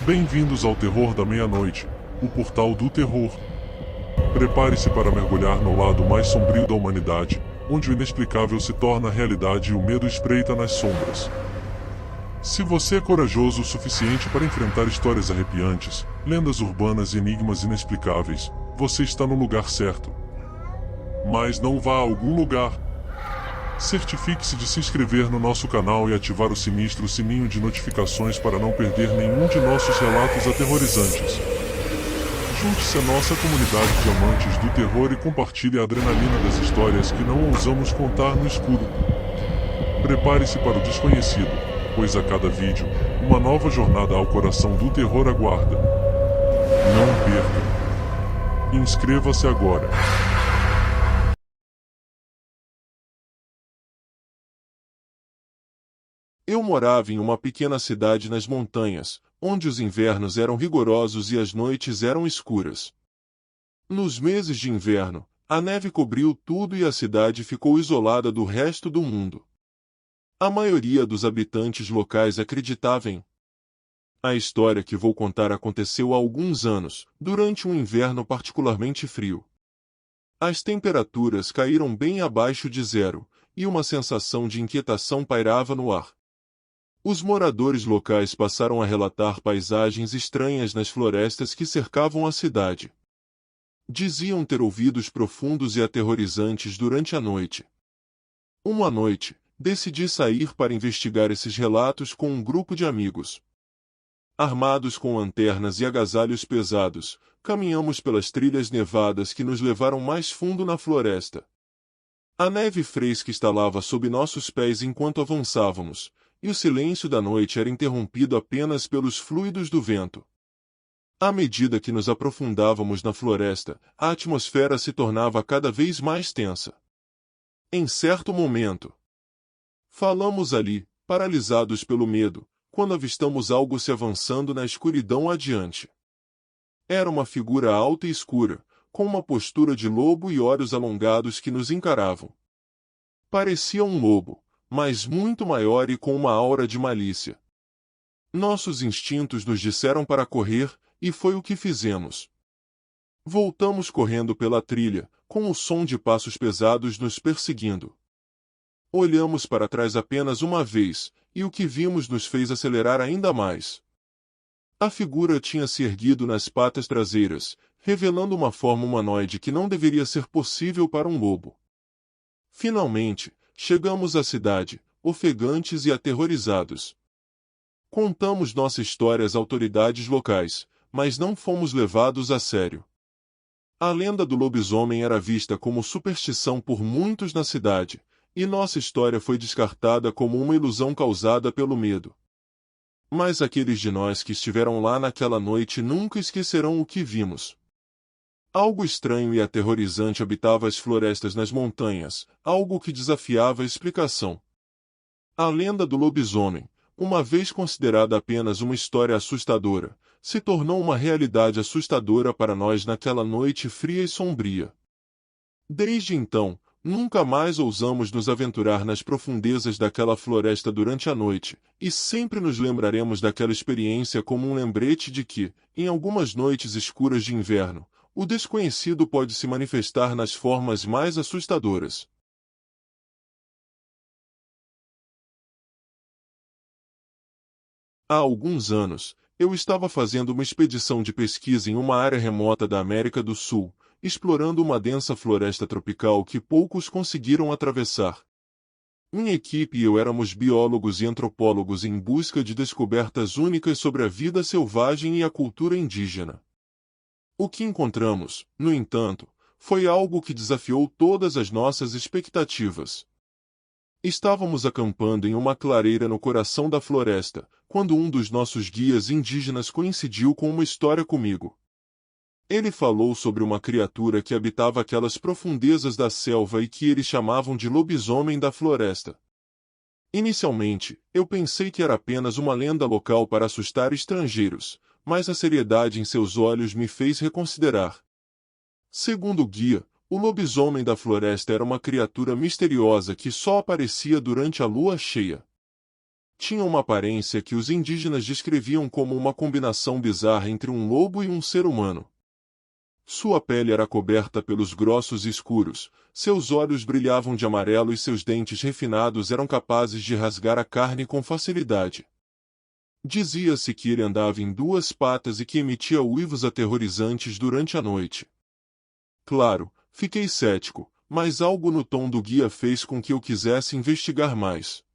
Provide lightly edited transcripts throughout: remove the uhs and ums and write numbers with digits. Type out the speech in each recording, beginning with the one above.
Bem-vindos ao Terror da Meia-Noite, o portal do terror. Prepare-se para mergulhar no lado mais sombrio da humanidade, onde o inexplicável se torna realidade e o medo espreita nas sombras. Se você é corajoso o suficiente para enfrentar histórias arrepiantes, lendas urbanas e enigmas inexplicáveis, você está no lugar certo. Mas não vá a algum lugar. Certifique-se de se inscrever no nosso canal e ativar o sinistro sininho de notificações para não perder nenhum de nossos relatos aterrorizantes. Junte-se à nossa comunidade de amantes do terror e compartilhe a adrenalina das histórias que não ousamos contar no escuro. Prepare-se para o desconhecido, pois a cada vídeo, uma nova jornada ao coração do terror aguarda. Não perca! Inscreva-se agora! Eu morava em uma pequena cidade nas montanhas, onde os invernos eram rigorosos e as noites eram escuras. Nos meses de inverno, a neve cobriu tudo e a cidade ficou isolada do resto do mundo. A maioria dos habitantes locais acreditava em. A história que vou contar aconteceu há alguns anos, durante um inverno particularmente frio. As temperaturas caíram bem abaixo de zero, e uma sensação de inquietação pairava no ar. Os moradores locais passaram a relatar paisagens estranhas nas florestas que cercavam a cidade. Diziam ter ouvidos profundos e aterrorizantes durante a noite. Uma noite, decidi sair para investigar esses relatos com um grupo de amigos. Armados com lanternas e agasalhos pesados, caminhamos pelas trilhas nevadas que nos levaram mais fundo na floresta. A neve fresca estalava sob nossos pés enquanto avançávamos, e o silêncio da noite era interrompido apenas pelos fluidos do vento. À medida que nos aprofundávamos na floresta, a atmosfera se tornava cada vez mais tensa. Em certo momento, falamos ali, paralisados pelo medo, quando avistamos algo se avançando na escuridão adiante. Era uma figura alta e escura, com uma postura de lobo e olhos alongados que nos encaravam. Parecia um lobo, mas muito maior e com uma aura de malícia. Nossos instintos nos disseram para correr, e foi o que fizemos. Voltamos correndo pela trilha, com o som de passos pesados nos perseguindo. Olhamos para trás apenas uma vez, e o que vimos nos fez acelerar ainda mais. A figura tinha se erguido nas patas traseiras, revelando uma forma humanoide que não deveria ser possível para um lobo. Finalmente, chegamos à cidade, ofegantes e aterrorizados. Contamos nossa história às autoridades locais, mas não fomos levados a sério. A lenda do lobisomem era vista como superstição por muitos na cidade, e nossa história foi descartada como uma ilusão causada pelo medo. Mas aqueles de nós que estiveram lá naquela noite nunca esquecerão o que vimos. Algo estranho e aterrorizante habitava as florestas nas montanhas, algo que desafiava a explicação. A lenda do lobisomem, uma vez considerada apenas uma história assustadora, se tornou uma realidade assustadora para nós naquela noite fria e sombria. Desde então, nunca mais ousamos nos aventurar nas profundezas daquela floresta durante a noite, e sempre nos lembraremos daquela experiência como um lembrete de que, em algumas noites escuras de inverno, o desconhecido pode se manifestar nas formas mais assustadoras. Há alguns anos, eu estava fazendo uma expedição de pesquisa em uma área remota da América do Sul, explorando uma densa floresta tropical que poucos conseguiram atravessar. Minha equipe e eu éramos biólogos e antropólogos em busca de descobertas únicas sobre a vida selvagem e a cultura indígena. O que encontramos, no entanto, foi algo que desafiou todas as nossas expectativas. Estávamos acampando em uma clareira no coração da floresta, quando um dos nossos guias indígenas coincidiu com uma história comigo. Ele falou sobre uma criatura que habitava aquelas profundezas da selva e que eles chamavam de lobisomem da floresta. Inicialmente, eu pensei que era apenas uma lenda local para assustar estrangeiros, mas a seriedade em seus olhos me fez reconsiderar. Segundo o guia, o lobisomem da floresta era uma criatura misteriosa que só aparecia durante a lua cheia. Tinha uma aparência que os indígenas descreviam como uma combinação bizarra entre um lobo e um ser humano. Sua pele era coberta pelos grossos escuros, seus olhos brilhavam de amarelo e seus dentes refinados eram capazes de rasgar a carne com facilidade. Dizia-se que ele andava em duas patas e que emitia uivos aterrorizantes durante a noite. Claro, fiquei cético, mas algo no tom do guia fez com que eu quisesse investigar mais.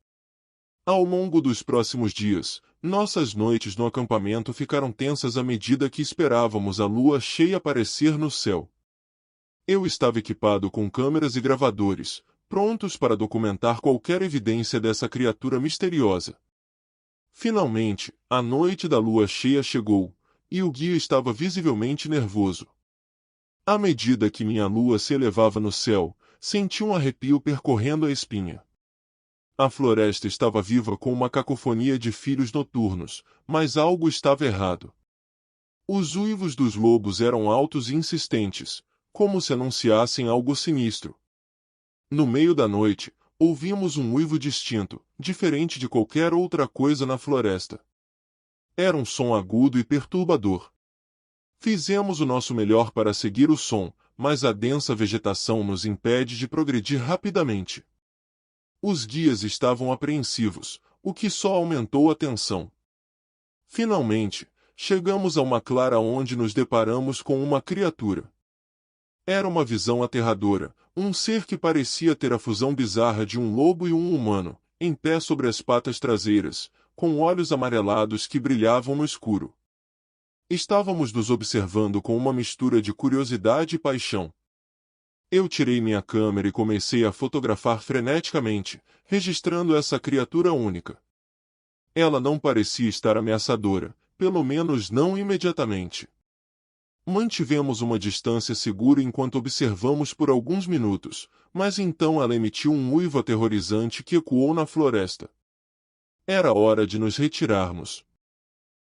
Ao longo dos próximos dias, nossas noites no acampamento ficaram tensas à medida que esperávamos a lua cheia aparecer no céu. Eu estava equipado com câmeras e gravadores, prontos para documentar qualquer evidência dessa criatura misteriosa. Finalmente, a noite da lua cheia chegou, e o guia estava visivelmente nervoso. À medida que minha lua se elevava no céu, senti um arrepio percorrendo a espinha. A floresta estava viva com uma cacofonia de filhos noturnos, mas algo estava errado. Os uivos dos lobos eram altos e insistentes, como se anunciassem algo sinistro. No meio da noite, ouvimos um uivo distinto, diferente de qualquer outra coisa na floresta. Era um som agudo e perturbador. Fizemos o nosso melhor para seguir o som, mas a densa vegetação nos impede de progredir rapidamente. Os guias estavam apreensivos, o que só aumentou a tensão. Finalmente, chegamos a uma clara onde nos deparamos com uma criatura. Era uma visão aterradora, um ser que parecia ter a fusão bizarra de um lobo e um humano, em pé sobre as patas traseiras, com olhos amarelados que brilhavam no escuro. Estávamos nos observando com uma mistura de curiosidade e paixão. Eu tirei minha câmera e comecei a fotografar freneticamente, registrando essa criatura única. Ela não parecia estar ameaçadora, pelo menos não imediatamente. Mantivemos uma distância segura enquanto observamos por alguns minutos, mas então ela emitiu um uivo aterrorizante que ecoou na floresta. Era hora de nos retirarmos.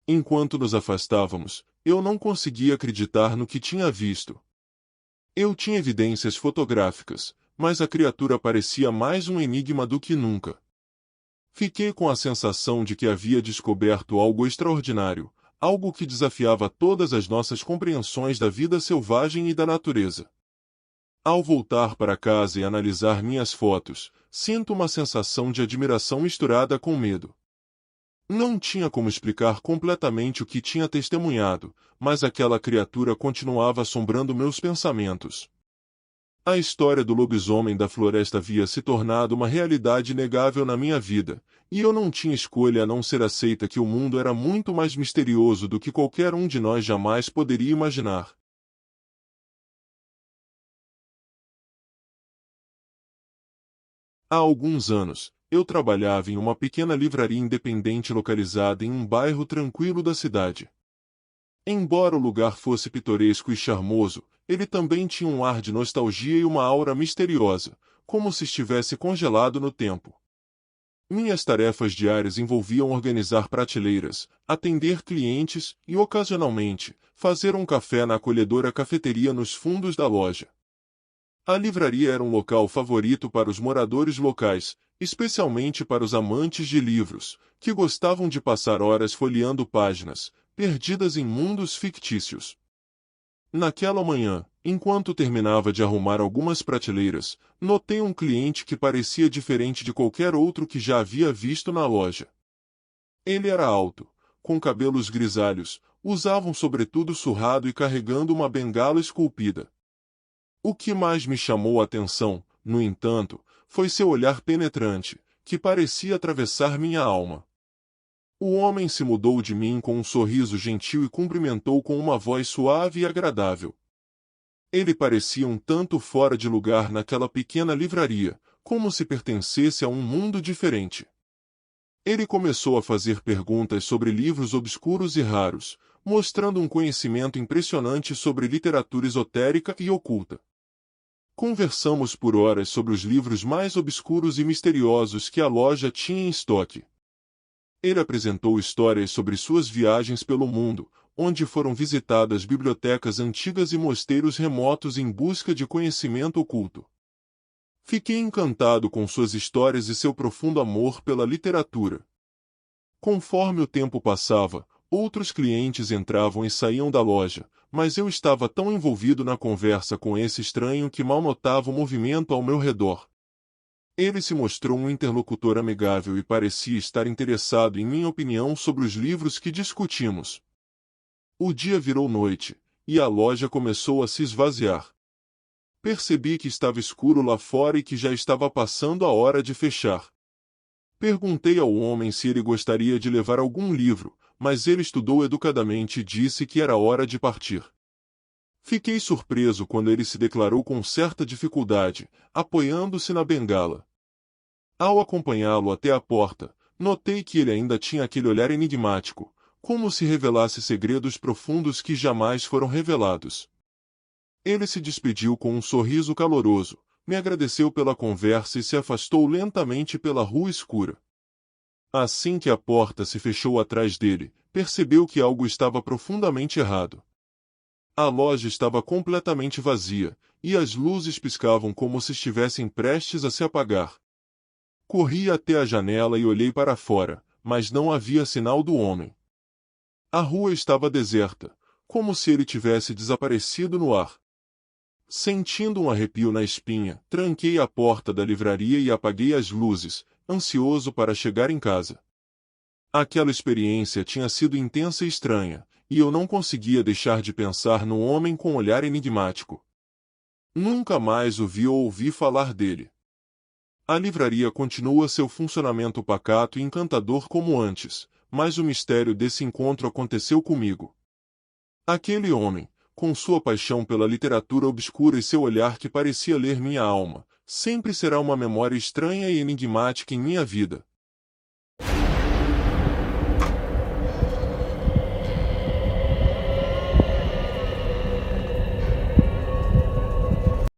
Enquanto nos afastávamos, eu não conseguia acreditar no que tinha visto. Eu tinha evidências fotográficas, mas a criatura parecia mais um enigma do que nunca. Fiquei com a sensação de que havia descoberto algo extraordinário, algo que desafiava todas as nossas compreensões da vida selvagem e da natureza. Ao voltar para casa e analisar minhas fotos, sinto uma sensação de admiração misturada com medo. Não tinha como explicar completamente o que tinha testemunhado, mas aquela criatura continuava assombrando meus pensamentos. A história do lobisomem da floresta havia se tornado uma realidade inegável na minha vida, e eu não tinha escolha a não ser aceita que o mundo era muito mais misterioso do que qualquer um de nós jamais poderia imaginar. Há alguns anos, eu trabalhava em uma pequena livraria independente localizada em um bairro tranquilo da cidade. Embora o lugar fosse pitoresco e charmoso, ele também tinha um ar de nostalgia e uma aura misteriosa, como se estivesse congelado no tempo. Minhas tarefas diárias envolviam organizar prateleiras, atender clientes e, ocasionalmente, fazer um café na acolhedora cafeteria nos fundos da loja. A livraria era um local favorito para os moradores locais, especialmente para os amantes de livros, que gostavam de passar horas folheando páginas, perdidas em mundos fictícios. Naquela manhã, enquanto terminava de arrumar algumas prateleiras, notei um cliente que parecia diferente de qualquer outro que já havia visto na loja. Ele era alto, com cabelos grisalhos, usava um sobretudo surrado e carregando uma bengala esculpida. O que mais me chamou a atenção, no entanto, foi seu olhar penetrante, que parecia atravessar minha alma. O homem se mudou de mim com um sorriso gentil e cumprimentou com uma voz suave e agradável. Ele parecia um tanto fora de lugar naquela pequena livraria, como se pertencesse a um mundo diferente. Ele começou a fazer perguntas sobre livros obscuros e raros, mostrando um conhecimento impressionante sobre literatura esotérica e oculta. Conversamos por horas sobre os livros mais obscuros e misteriosos que a loja tinha em estoque. Ele apresentou histórias sobre suas viagens pelo mundo, onde foram visitadas bibliotecas antigas e mosteiros remotos em busca de conhecimento oculto. Fiquei encantado com suas histórias e seu profundo amor pela literatura. Conforme o tempo passava, outros clientes entravam e saíam da loja, mas eu estava tão envolvido na conversa com esse estranho que mal notava o movimento ao meu redor. Ele se mostrou um interlocutor amigável e parecia estar interessado em minha opinião sobre os livros que discutimos. O dia virou noite, e a loja começou a se esvaziar. Percebi que estava escuro lá fora e que já estava passando a hora de fechar. Perguntei ao homem se ele gostaria de levar algum livro, mas ele estudou educadamente e disse que era hora de partir. Fiquei surpreso quando ele se declarou com certa dificuldade, apoiando-se na bengala. Ao acompanhá-lo até a porta, notei que ele ainda tinha aquele olhar enigmático, como se revelasse segredos profundos que jamais foram revelados. Ele se despediu com um sorriso caloroso, me agradeceu pela conversa e se afastou lentamente pela rua escura. Assim que a porta se fechou atrás dele, percebeu que algo estava profundamente errado. A loja estava completamente vazia, e as luzes piscavam como se estivessem prestes a se apagar. Corri até a janela e olhei para fora, mas não havia sinal do homem. A rua estava deserta, como se ele tivesse desaparecido no ar. Sentindo um arrepio na espinha, tranquei a porta da livraria e apaguei as luzes, ansioso para chegar em casa. Aquela experiência tinha sido intensa e estranha, e eu não conseguia deixar de pensar no homem com olhar enigmático. Nunca mais o vi ou ouvi falar dele. A livraria continua seu funcionamento pacato e encantador como antes, mas o mistério desse encontro aconteceu comigo. Aquele homem, com sua paixão pela literatura obscura e seu olhar que parecia ler minha alma, sempre será uma memória estranha e enigmática em minha vida.